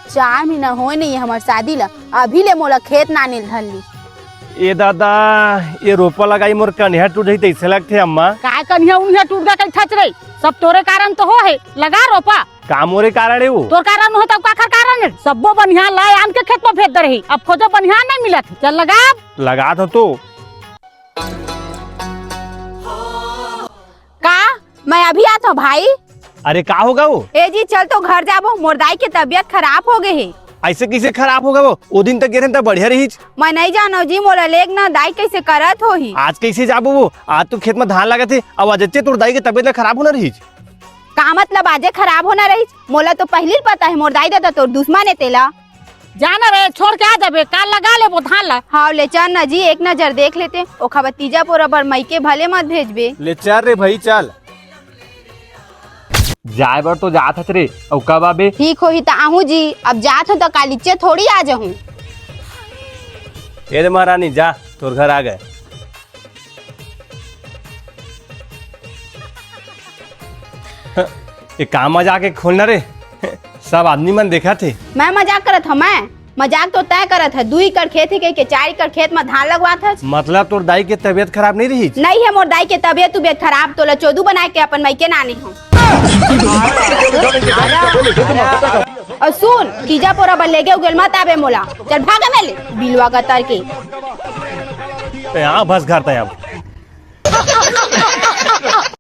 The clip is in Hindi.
4 महीना होए नहीं है हमार शादी ला, अभी ले मोला खेत ना निल धरली। ए दादा ये रोपा लगाई मोर कन्या टूट जाई तैसे लगथे अम्मा। काय कन्या उन्हें टूट गया कहीं थच रही, सब तोरे कारण तो हो है। लगा रोपा का मोरे कारण है वो? तोर कारण हो तब काखर कारण है। सबो बनिया लाए आम के खेत में भेज दे रही, अब खोजो बनिया नहीं मिला थी। चल लगा तो का मैं अभी आता हूँ भाई। अरे का होगा वो? ए जी चल तो घर जाबो, मोर दाई की तबीयत खराब हो गई है। ऐसे कैसे खराब होगा वो दिन तक गिरे तब बढ़िया रही। मैं नहीं जानो जी, मोला लेग ना दाई कैसे करत हो ही। आज कैसे जाबो वो? आज तो खेत में धान लगा थे, अब अजय तोर दाई की तबीयत खराब होना रही। का मतलब आजे खराब होना रही? मोला तो पहले ही पता है मोर दाई दादा तो दुश्मन है तेला। जाना रे छोड़ के आ जाबे, काल लगा ले वो धान ला। हाँ ले चल ना जी, एक नजर देख लेते। ओखा भतीजा पोरा बर मईके भले मत भेजबे। ले चल रे भाई चल। जाए बर तो जात हस रे, औ कब आबे? ठीक हो ही तो आहू जी, अब जात हो तो कालीचे थोड़ी आ जाऊँ। ए रे महारानी जा, तोर घर आ गए। ये काम मजाक के खोलना रे, सब आदमी मन देखा थे। मैं मजाक करत हूँ? मैं मजाक तो तय करत है। 2 एकड़ खेत है के 4 एकड़ खेत में धान लगवात है। मतलब तोर दाई की तबीयत खराब नहीं रही? नहीं है मोर दाई के तबीयत खराब, तो चोदू बना के अपन मईके नानी हूँ। और सुन तीजा पोरा बल लेगे उगल मत आबे मोला। चल भागा मेले बिलवा का तर के। यहाँ बस घर था अब।